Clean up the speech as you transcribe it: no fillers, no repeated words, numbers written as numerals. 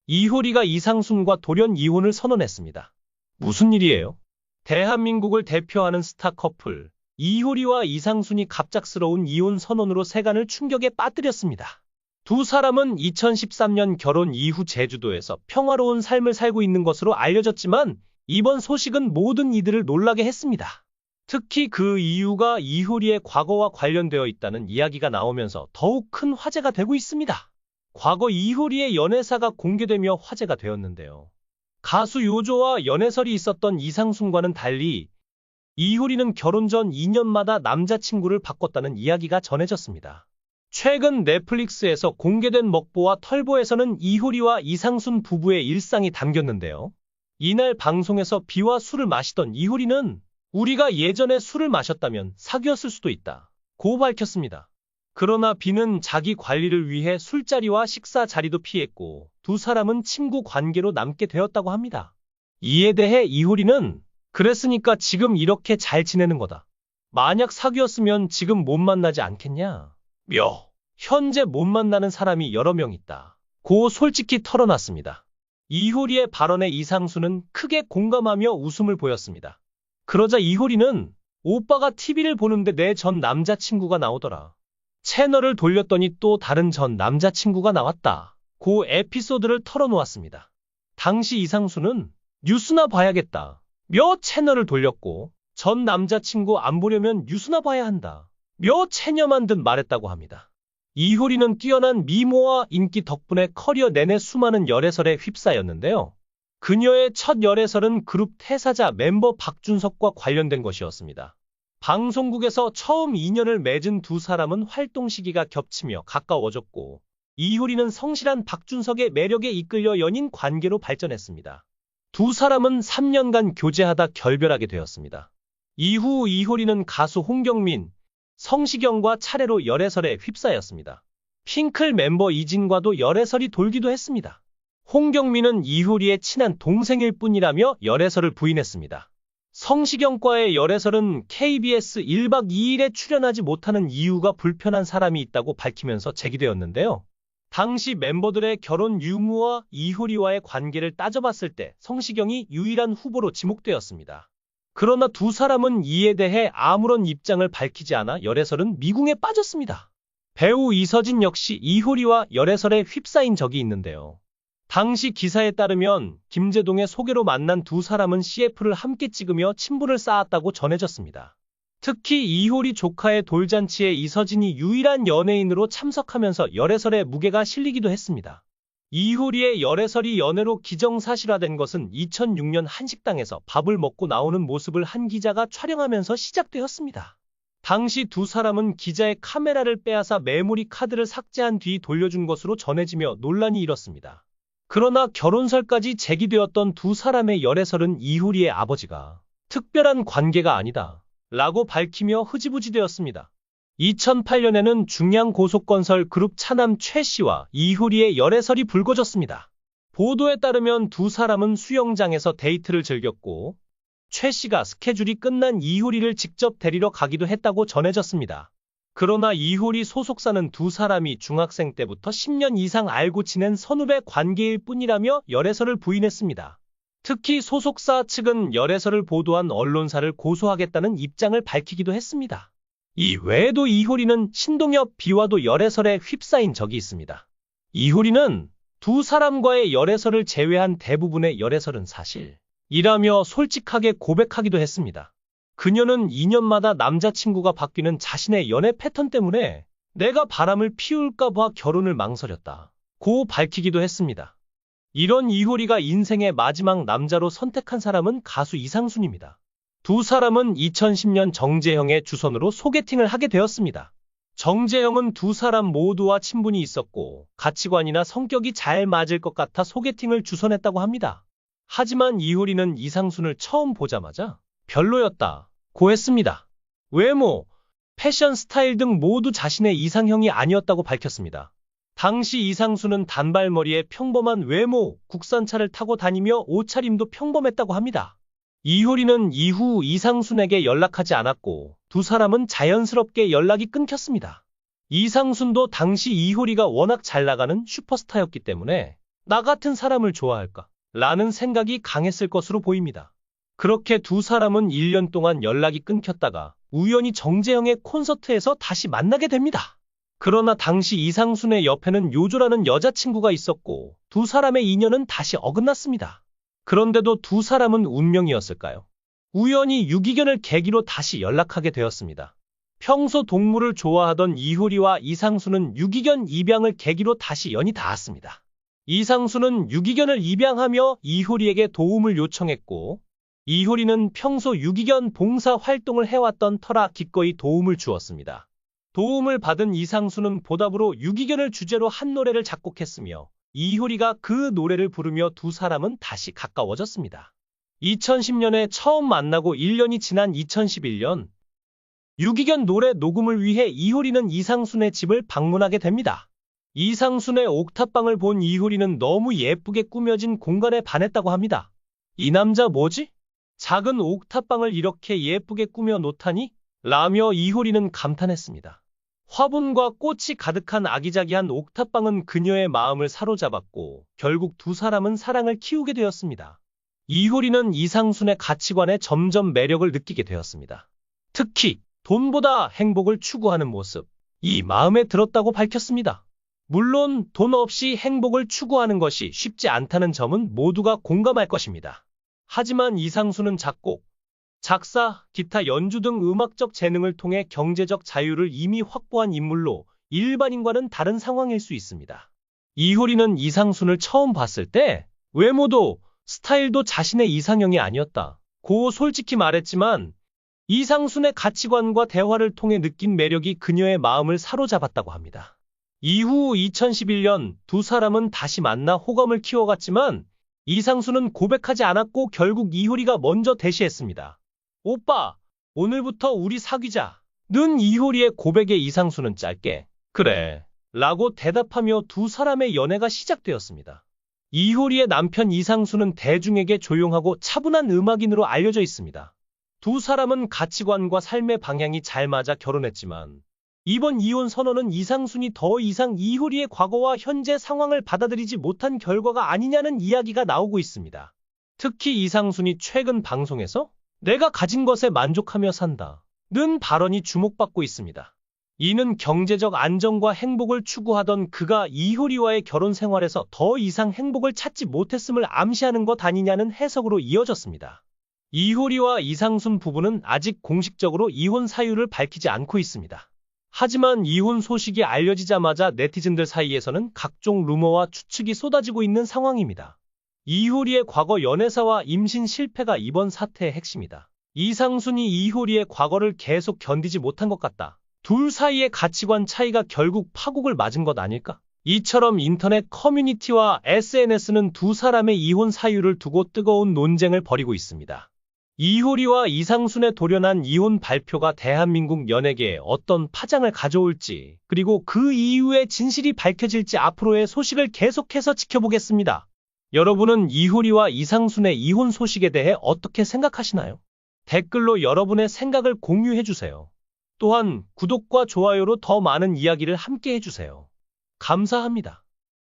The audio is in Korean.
이효리가 이상순과 돌연 이혼을 선언했습니다. 무슨 일이에요? 대한민국을 대표하는 스타 커플 이효리와 이상순이 갑작스러운 이혼 선언으로 세간을 충격에 빠뜨렸습니다. 두 사람은 2013년 결혼 이후 제주도에서 평화로운 삶을 살고 있는 것으로 알려졌지만 이번 소식은 모든 이들을 놀라게 했습니다. 특히 그 이유가 이효리의 과거와 관련되어 있다는 이야기가 나오면서 더욱 큰 화제가 되고 있습니다. 과거 이효리의 연애사가 공개되며 화제가 되었는데요. 가수 요조와 연애설이 있었던 이상순과는 달리 이효리는 결혼 전 2년마다 남자친구를 바꿨다는 이야기가 전해졌습니다. 최근 넷플릭스에서 공개된 먹보와 털보에서는 이효리와 이상순 부부의 일상이 담겼는데요. 이날 방송에서 비와 술을 마시던 이효리는 우리가 예전에 술을 마셨다면 사귀었을 수도 있다 고 밝혔습니다. 그러나 비는 자기 관리를 위해 술자리와 식사 자리도 피했고 두 사람은 친구 관계로 남게 되었다고 합니다. 이에 대해 이효리는 그랬으니까 지금 이렇게 잘 지내는 거다. 만약 사귀었으면 지금 못 만나지 않겠냐? 현재 못 만나는 사람이 여러 명 있다 고 솔직히 털어놨습니다. 이효리의 발언에 이상순은 크게 공감하며 웃음을 보였습니다. 그러자 이효리는 오빠가 TV를 보는데 내 전 남자친구가 나오더라. 채널을 돌렸더니 또 다른 전 남자친구가 나왔다 고 에피소드를 털어놓았습니다. 당시 이상순은 뉴스나 봐야겠다 채널을 돌렸고 전 남자친구 안 보려면 뉴스나 봐야 한다 체념한 듯 말했다고 합니다. 이효리는 뛰어난 미모와 인기 덕분에 커리어 내내 수많은 열애설에 휩싸였는데요. 그녀의 첫 열애설은 그룹 태사자 멤버 박준석과 관련된 것이었습니다. 방송국에서 처음 인연을 맺은 두 사람은 활동 시기가 겹치며 가까워졌고 이효리는 성실한 박준석의 매력에 이끌려 연인 관계로 발전했습니다. 두 사람은 3년간 교제하다 결별하게 되었습니다. 이후 이효리는 가수 홍경민, 성시경과 차례로 열애설에 휩싸였습니다. 핑클 멤버 이진과도 열애설이 돌기도 했습니다. 홍경민은 이효리의 친한 동생일 뿐이라며 열애설을 부인했습니다. 성시경과의 열애설은 KBS 1박 2일에 출연하지 못하는 이유가 불편한 사람이 있다고 밝히면서 제기되었는데요. 당시 멤버들의 결혼 유무와 이효리와의 관계를 따져봤을 때 성시경이 유일한 후보로 지목되었습니다. 그러나 두 사람은 이에 대해 아무런 입장을 밝히지 않아 열애설은 미궁에 빠졌습니다. 배우 이서진 역시 이효리와 열애설에 휩싸인 적이 있는데요. 당시 기사에 따르면 김제동의 소개로 만난 두 사람은 CF를 함께 찍으며 친분을 쌓았다고 전해졌습니다. 특히 이효리 조카의 돌잔치에 이서진이 유일한 연예인으로 참석하면서 열애설에 무게가 실리기도 했습니다. 이효리의 열애설이 연애로 기정사실화된 것은 2006년 한식당에서 밥을 먹고 나오는 모습을 한 기자가 촬영하면서 시작되었습니다. 당시 두 사람은 기자의 카메라를 빼앗아 메모리 카드를 삭제한 뒤 돌려준 것으로 전해지며 논란이 일었습니다. 그러나 결혼설까지 제기되었던 두 사람의 열애설은 이효리의 아버지가 특별한 관계가 아니다 라고 밝히며 흐지부지 되었습니다. 2008년에는 중양고속건설 그룹 차남 최 씨와 이효리의 열애설이 불거졌습니다. 보도에 따르면 두 사람은 수영장에서 데이트를 즐겼고 최 씨가 스케줄이 끝난 이효리를 직접 데리러 가기도 했다고 전해졌습니다. 그러나 이효리 소속사는 두 사람이 중학생 때부터 10년 이상 알고 지낸 선후배 관계일 뿐이라며 열애설을 부인했습니다. 특히 소속사 측은 열애설을 보도한 언론사를 고소하겠다는 입장을 밝히기도 했습니다. 이 외에도 이효리는 신동엽 B와도 열애설에 휩싸인 적이 있습니다. 이효리는 두 사람과의 열애설을 제외한 대부분의 열애설은 사실이라며 솔직하게 고백하기도 했습니다. 그녀는 2년마다 남자친구가 바뀌는 자신의 연애 패턴 때문에 내가 바람을 피울까 봐 결혼을 망설였다 고 밝히기도 했습니다. 이런 이효리가 인생의 마지막 남자로 선택한 사람은 가수 이상순입니다. 두 사람은 2010년 정재형의 주선으로 소개팅을 하게 되었습니다. 정재형은 두 사람 모두와 친분이 있었고 가치관이나 성격이 잘 맞을 것 같아 소개팅을 주선했다고 합니다. 하지만 이효리는 이상순을 처음 보자마자 별로였다 고 했습니다. 외모, 패션 스타일 등 모두 자신의 이상형이 아니었다고 밝혔습니다. 당시 이상순은 단발머리에 평범한 외모, 국산차를 타고 다니며 옷차림도 평범했다고 합니다. 이효리는 이후 이상순에게 연락하지 않았고 두 사람은 자연스럽게 연락이 끊겼습니다. 이상순도 당시 이효리가 워낙 잘 나가는 슈퍼스타였기 때문에 나 같은 사람을 좋아할까? 라는 생각이 강했을 것으로 보입니다. 그렇게 두 사람은 1년 동안 연락이 끊겼다가 우연히 정재영의 콘서트에서 다시 만나게 됩니다. 그러나 당시 이상순의 옆에는 요조라는 여자친구가 있었고 두 사람의 인연은 다시 어긋났습니다. 그런데도 두 사람은 운명이었을까요? 우연히 유기견을 계기로 다시 연락하게 되었습니다. 평소 동물을 좋아하던 이효리와 이상순은 유기견 입양을 계기로 다시 연이 닿았습니다. 이상순은 유기견을 입양하며 이효리에게 도움을 요청했고 이효리는 평소 유기견 봉사 활동을 해왔던 터라 기꺼이 도움을 주었습니다. 도움을 받은 이상순은 보답으로 유기견을 주제로 한 노래를 작곡했으며 이효리가 그 노래를 부르며 두 사람은 다시 가까워졌습니다. 2010년에 처음 만나고 1년이 지난 2011년 유기견 노래 녹음을 위해 이효리는 이상순의 집을 방문하게 됩니다. 이상순의 옥탑방을 본 이효리는 너무 예쁘게 꾸며진 공간에 반했다고 합니다. 이 남자 뭐지? 작은 옥탑방을 이렇게 예쁘게 꾸며 놓다니? 라며 이효리는 감탄했습니다. 화분과 꽃이 가득한 아기자기한 옥탑방은 그녀의 마음을 사로잡았고 결국 두 사람은 사랑을 키우게 되었습니다. 이효리는 이상순의 가치관에 점점 매력을 느끼게 되었습니다. 특히 돈보다 행복을 추구하는 모습, 이 마음에 들었다고 밝혔습니다. 물론 돈 없이 행복을 추구하는 것이 쉽지 않다는 점은 모두가 공감할 것입니다. 하지만 이상순은 작곡, 작사, 기타 연주 등 음악적 재능을 통해 경제적 자유를 이미 확보한 인물로 일반인과는 다른 상황일 수 있습니다. 이효리는 이상순을 처음 봤을 때 외모도 스타일도 자신의 이상형이 아니었다고 솔직히 말했지만 이상순의 가치관과 대화를 통해 느낀 매력이 그녀의 마음을 사로잡았다고 합니다. 이후 2011년 두 사람은 다시 만나 호감을 키워갔지만 이상순은 고백하지 않았고 결국 이효리가 먼저 대시했습니다. 오빠, 오늘부터 우리 사귀자. 는 이효리의 고백에 이상순은 짧게 그래 라고 대답하며 두 사람의 연애가 시작되었습니다. 이효리의 남편 이상순은 대중에게 조용하고 차분한 음악인으로 알려져 있습니다. 두 사람은 가치관과 삶의 방향이 잘 맞아 결혼했지만 이번 이혼 선언은 이상순이 더 이상 이효리의 과거와 현재 상황을 받아들이지 못한 결과가 아니냐는 이야기가 나오고 있습니다. 특히 이상순이 최근 방송에서 내가 가진 것에 만족하며 산다 는 발언이 주목받고 있습니다. 이는 경제적 안정과 행복을 추구하던 그가 이효리와의 결혼 생활에서 더 이상 행복을 찾지 못했음을 암시하는 것 아니냐는 해석으로 이어졌습니다. 이효리와 이상순 부부는 아직 공식적으로 이혼 사유를 밝히지 않고 있습니다. 하지만 이혼 소식이 알려지자마자 네티즌들 사이에서는 각종 루머와 추측이 쏟아지고 있는 상황입니다. 이효리의 과거 연애사와 임신 실패가 이번 사태의 핵심이다. 이상순이 이효리의 과거를 계속 견디지 못한 것 같다. 둘 사이의 가치관 차이가 결국 파국을 맞은 것 아닐까? 이처럼 인터넷 커뮤니티와 SNS는 두 사람의 이혼 사유를 두고 뜨거운 논쟁을 벌이고 있습니다. 이효리와 이상순의 돌연한 이혼 발표가 대한민국 연예계에 어떤 파장을 가져올지, 그리고 그 이후의 진실이 밝혀질지 앞으로의 소식을 계속해서 지켜보겠습니다. 여러분은 이효리와 이상순의 이혼 소식에 대해 어떻게 생각하시나요? 댓글로 여러분의 생각을 공유해주세요. 또한 구독과 좋아요로 더 많은 이야기를 함께 해주세요. 감사합니다.